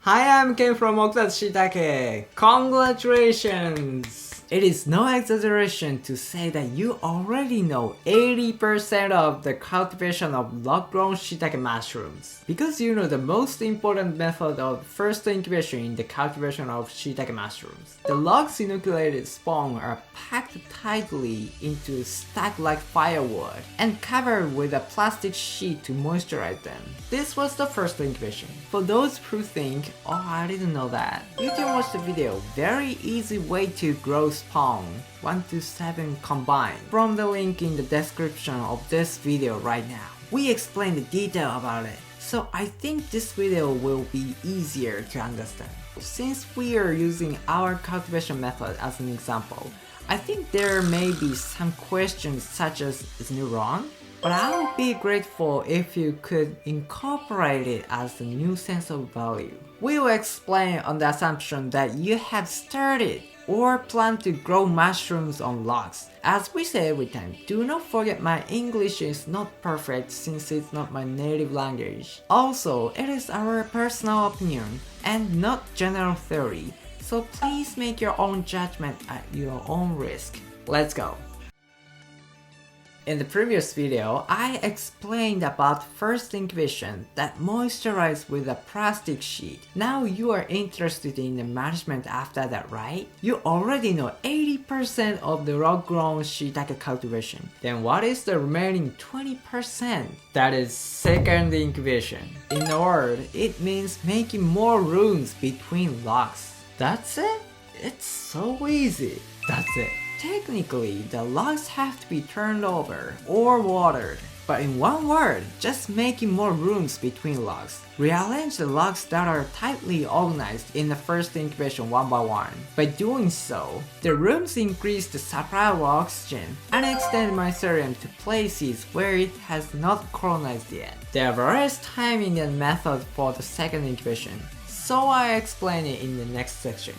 Hi, I'm Ken from Okuda Shiitake. Congratulations! It is no exaggeration to say that you already know 80% of the cultivation of log-grown shiitake mushrooms. Because you know the most important method of first incubation in the cultivation of shiitake mushrooms. The logs inoculated spawn are packed tightly into stack like firewood and covered with a plastic sheet to moisturize them. This was the first incubation. For those who think, oh, I didn't know that, you can watch the video. Very easy way to grow spawn 1 to 7 combined from the link in the description of this video right now. We explain the detail about it, so I think this video will be easier to understand. Since we are using our cultivation method as an example, I think there may be some questions such as, isn't it wrong? But I would be grateful if you could incorporate it as a new sense of value. We will explain on the assumption that you have started or plan to grow mushrooms on logs. As we say every time, do not forget my English is not perfect since it's not my native language. Also, it is our personal opinion and not general theory, so please make your own judgment at your own risk. Let's go! In the previous video, I explained about first incubation that moisturized with a plastic sheet. Now you are interested in the management after that, right? You already know 80% of the log-grown shiitake cultivation. Then what is the remaining 20%? That is second incubation. In a word, it means making more rooms between logs. That's it? It's so easy. That's it. Technically, the logs have to be turned over or watered. But in one word, just making more rooms between logs. Rearrange the logs that are tightly organized in the first incubation one by one. By doing so, the rooms increase the supply of oxygen and extend mycelium to places where it has not colonized yet. There are various timing and methods for the second incubation, so I explain it in the next section.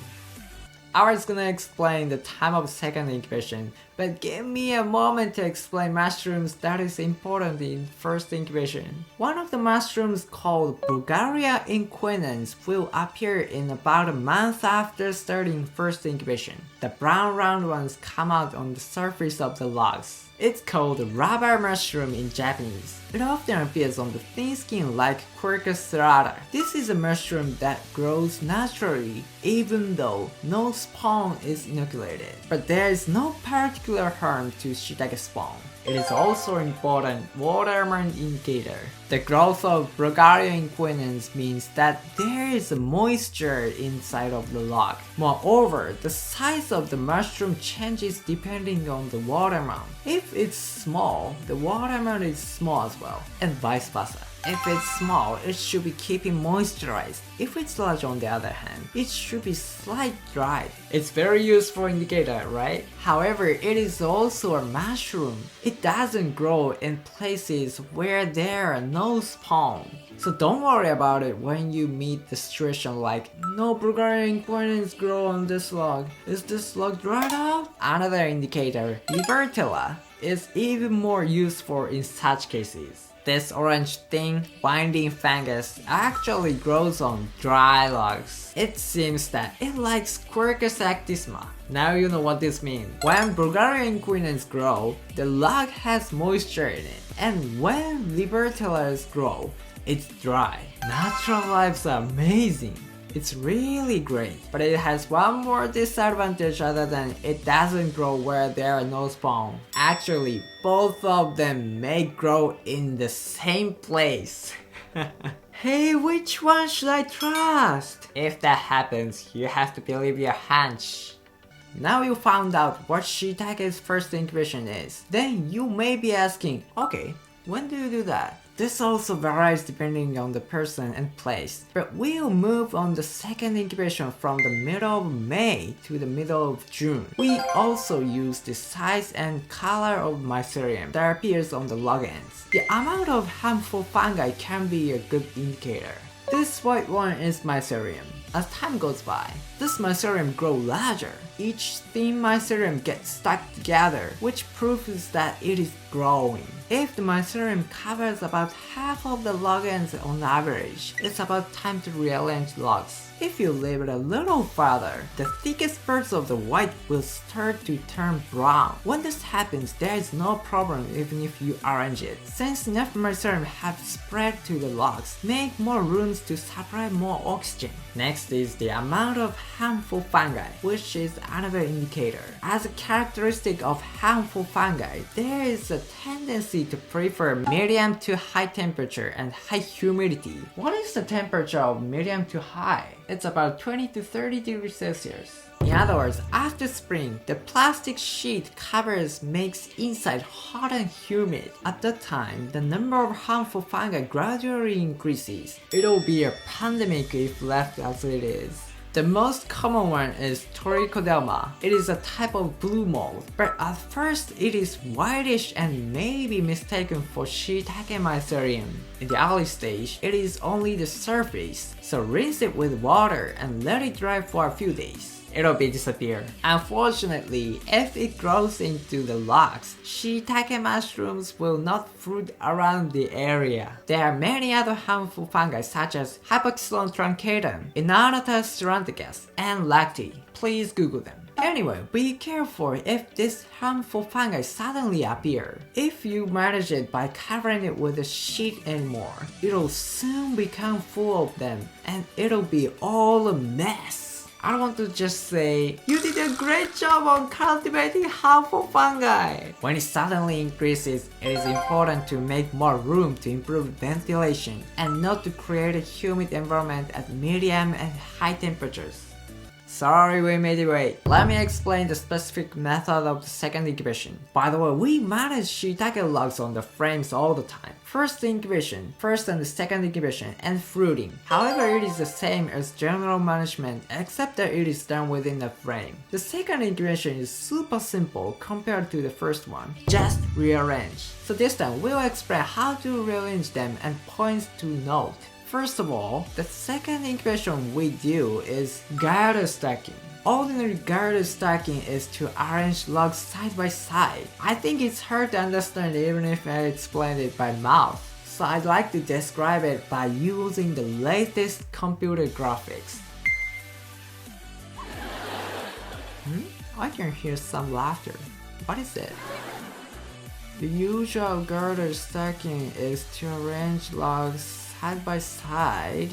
I was gonna explain the time of second incubation, but give me a moment to explain mushrooms that is important in first incubation. One of the mushrooms called Bulgaria inquinans will appear in about a month after starting first incubation. The brown round ones come out on the surface of the logs. It's called rubber mushroom in Japanese. It often appears on the thin skin like Quercus serrata. This is a mushroom that grows naturally even though no spawn is inoculated. But there is no particular harm to shiitake spawn. It is also an important waterman indicator. The growth of Bulgaria inquinans means that there is a moisture inside of the log. Moreover, the size of the mushroom changes depending on the waterman. If it's small, the waterman is small as well, and vice versa. If it's small, it should be keeping moisturized. If it's large on the other hand, it should be slightly dried. It's very useful indicator, right? However, it is also a mushroom. It doesn't grow in places where there are no spawn. So don't worry about it when you meet the situation like, no Bulgarian inquinans grow on this log. Is this log dried out? Another indicator, Libertilla, is even more useful in such cases. This orange thin, binding fungus actually grows on dry logs. It seems that it likes Quercus actisma. Now you know what this means. When Bulgarian inquinans grow, the log has moisture in it. And when Libertillas grow, it's dry. Natural lives are amazing. It's really great, but it has one more disadvantage other than it doesn't grow where there are no spawn. Actually, both of them may grow in the same place. Hey, which one should I trust? If that happens, you have to believe your hunch. Now you found out what shiitake's first incubation is. Then you may be asking, okay, when do you do that? This also varies depending on the person and place, but we'll move on the second incubation from the middle of May to the middle of June. We also use the size and color of mycelium that appears on the log ends. The amount of harmful fungi can be a good indicator. This white one is mycelium. As time goes by, this mycelium grows larger. Each thin mycelium gets stuck together, which proves that it is growing. If the mycelium covers about half of the log ends on average, it's about time to rearrange logs. If you leave it a little farther, the thickest parts of the white will start to turn brown. When this happens, there is no problem even if you arrange it. Since enough mycelium have spread to the logs, make more rooms to supply more oxygen. Next is the amount of harmful fungi, which is another indicator. As a characteristic of harmful fungi, there is a tendency to prefer medium to high temperature and high humidity. What is the temperature of medium to high? It's about 20 to 30 degrees Celsius. In other words, after spring, the plastic sheet covers makes inside hot and humid. At that time, the number of harmful fungi gradually increases. It'll be a pandemic if left as it is. The most common one is Trichoderma. It is a type of blue mold, but at first it is whitish and may be mistaken for Shiitake mycelium. In the early stage, it is only the surface, so rinse it with water and let it dry for a few days. It'll be disappear. Unfortunately, if it grows into the logs, Shiitake mushrooms will not fruit around the area. There are many other harmful fungi such as Hypoxylon truncatum, Inoculation stronticus, and lacti. Please Google them. Anyway, be careful if this harmful fungi suddenly appear. If you manage it by covering it with a sheet anymore, it'll soon become full of them and it'll be all a mess. I want to just say, you did a great job on cultivating harmful fungi! When it suddenly increases, it is important to make more room to improve ventilation and not to create a humid environment at medium and high temperatures. Sorry we made it wait. Let me explain the specific method of the second incubation. By the way, we manage Shiitake logs on the frames all the time. First incubation, first and the second incubation, and fruiting. However, it is the same as general management except that it is done within the frame. The second incubation is super simple compared to the first one. Just rearrange. So this time, we'll explain how to rearrange them and points to note. First of all, the second incubation we do is girder stacking. Ordinary girder stacking is to arrange logs side by side. I think it's hard to understand even if I explain it by mouth, so I'd like to describe it by using the latest computer graphics. I can hear some laughter. What is it? The usual girder stacking is to arrange logs side by side,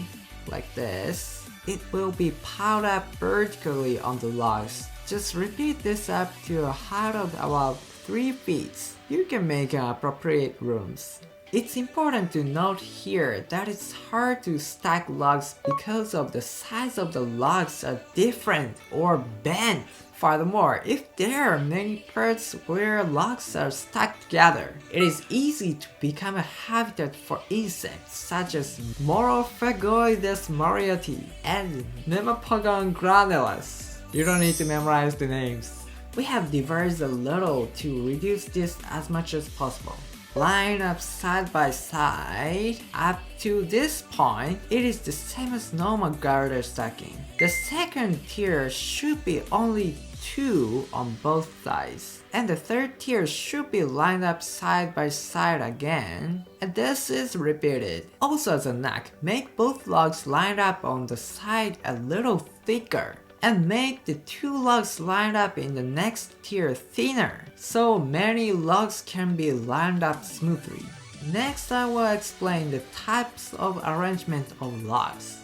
like this. It will be piled up vertically on the logs. Just repeat this up to a height of about 3 feet. You can make appropriate rooms. It's important to note here that it's hard to stack logs because of the size of the logs are different or bent. Furthermore, if there are many parts where logs are stuck together, it is easy to become a habitat for insects such as Morophagoides moriarty and Nemapogon granulus. You don't need to memorize the names. We have devised a little to reduce this as much as possible. Line up side by side. Up to this point, it is the same as normal girder stacking. The second tier should be only 2 on both sides, and the third tier should be lined up side by side again, and this is repeated. Also as a knack, make both logs lined up on the side a little thicker, and make the 2 logs lined up in the next tier thinner, so many logs can be lined up smoothly. Next I will explain the types of arrangement of logs.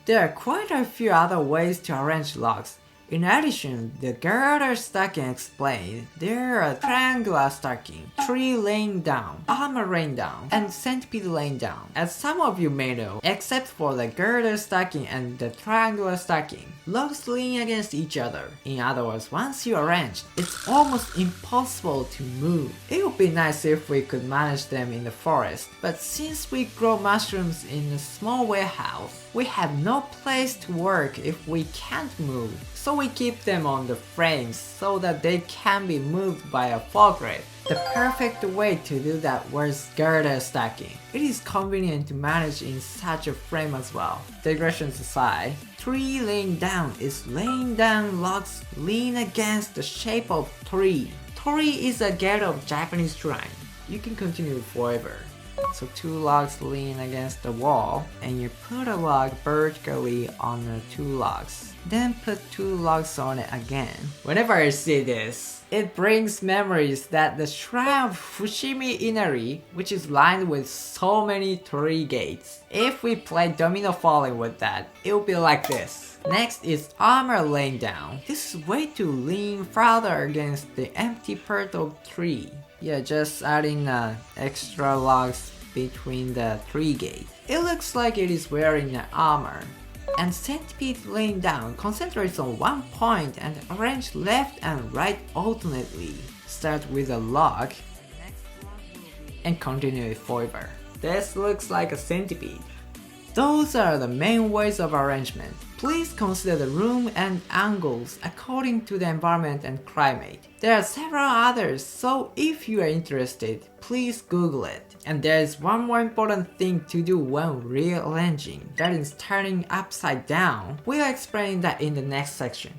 There are quite a few other ways to arrange logs. In addition, the girder stacking explained, there are triangular stacking, tree laying down, armor laying down, and centipede laying down. As some of you may know, except for the girder stacking and the triangular stacking, logs lean against each other. In other words, once you arrange, it's almost impossible to move. It would be nice if we could manage them in the forest, but since we grow mushrooms in a small warehouse, we have no place to work if we can't move. So we keep them on the frames so that they can be moved by a forklift. The perfect way to do that was girder stacking. It is convenient to manage in such a frame as well. Digressions aside, tree laying down is laying down logs lean against the shape of tree. Tori is a gate of Japanese shrine. You can continue forever. So 2 logs lean against the wall, and you put a log vertically on the 2 logs. Then put 2 logs on it again. Whenever I see this, it brings memories that the shrine of Fushimi Inari, which is lined with so many torii gates. If we play domino falling with that, it will be like this. Next is armor laying down. This is way to lean further against the empty part of tree. Yeah, just adding extra logs between the 3 gates. It looks like it is wearing an armor. And centipede laying down concentrates on one point and arrange left and right alternately. Start with a log and continue it forever. This looks like a centipede. Those are the main ways of arrangement. Please consider the room and angles according to the environment and climate. There are several others, so if you are interested, please Google it. And there is one more important thing to do when rearranging, that is turning upside down. We'll explain that in the next section.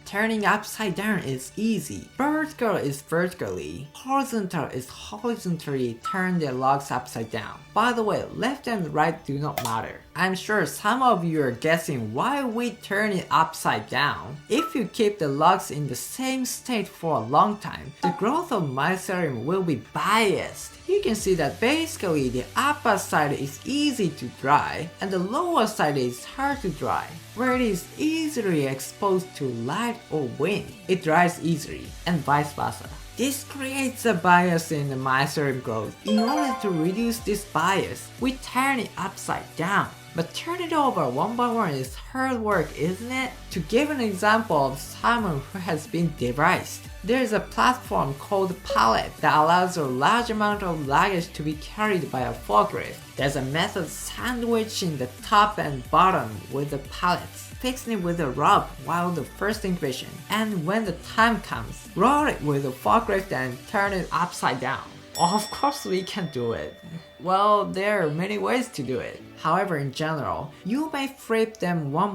Turning upside down is easy. Vertical is vertically. Horizontal is horizontally turn the logs upside down. By the way, left and right do not matter. I'm sure some of you are guessing why we turn it upside down. If you keep the logs in the same state for a long time, the growth of mycelium will be biased. You can see that basically the upper side is easy to dry and the lower side is hard to dry. Where it is easily exposed to light or wind, it dries easily, and vice versa. This creates a bias in the mycelium growth. In order to reduce this bias, we turn it upside down. But turn it over one by one is hard work, isn't it? To give an example of someone who has been devised, there is a platform called pallet that allows a large amount of luggage to be carried by a forklift. There's a method sandwiching the top and bottom with the pallets, fixing it with a rub while the first incubation, and when the time comes, roll it with a forklift and turn it upside down. Of course we can do it. Well, there are many ways to do it. However, in general, you may flip them one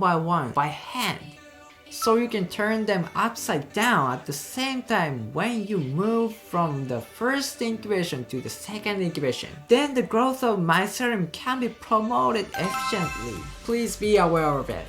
by hand. So you can turn them upside down at the same time when you move from the first incubation to the second incubation. Then the growth of mycelium can be promoted efficiently. Please be aware of it.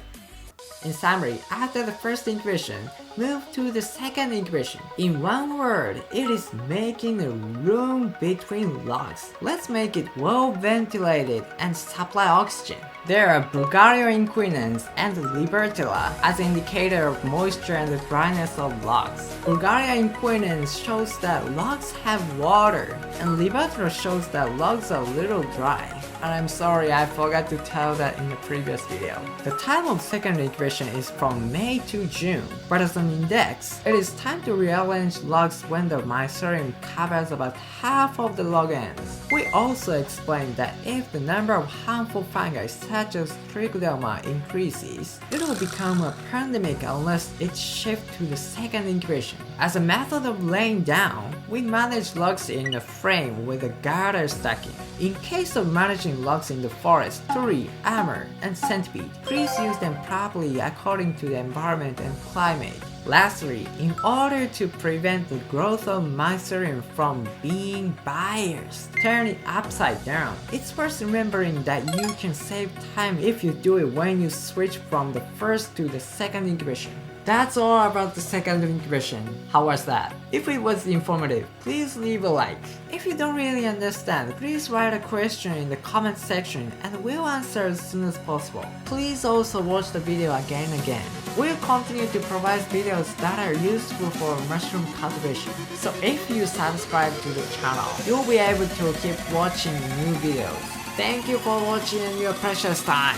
In summary, after the first incubation, move to the second incubation. In one word, it is making a room between logs. Let's make it well ventilated and supply oxygen. There are Bulgaria inquinans and Libertilla as indicator of moisture and the dryness of logs. Bulgaria inquinans shows that logs have water, and Libertilla shows that logs are a little dry. And I'm sorry, I forgot to tell that in the previous video. The time of second incubation is from May to June, but as an index, it is time to rearrange logs when the mycelium covers about half of the log ends. We also explained that if the number of harmful fungi such as trichoderma increases, it will become a pandemic unless it shifts to the second incubation. As a method of laying down, we manage logs in a frame with a girder stacking. In case of managing logs in the forest, tree, armor, and centipede, please use them properly according to the environment and climate. Lastly, in order to prevent the growth of mycelium from being biased, turn it upside down. It's worth remembering that you can save time if you do it when you switch from the first to the second incubation. That's all about the second incubation. How was that? If it was informative, please leave a like. If you don't really understand, please write a question in the comment section and we'll answer as soon as possible. Please also watch the video again and again. We'll continue to provide videos that are useful for mushroom cultivation. So if you subscribe to the channel, you'll be able to keep watching new videos. Thank you for watching your precious time.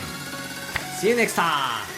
See you next time!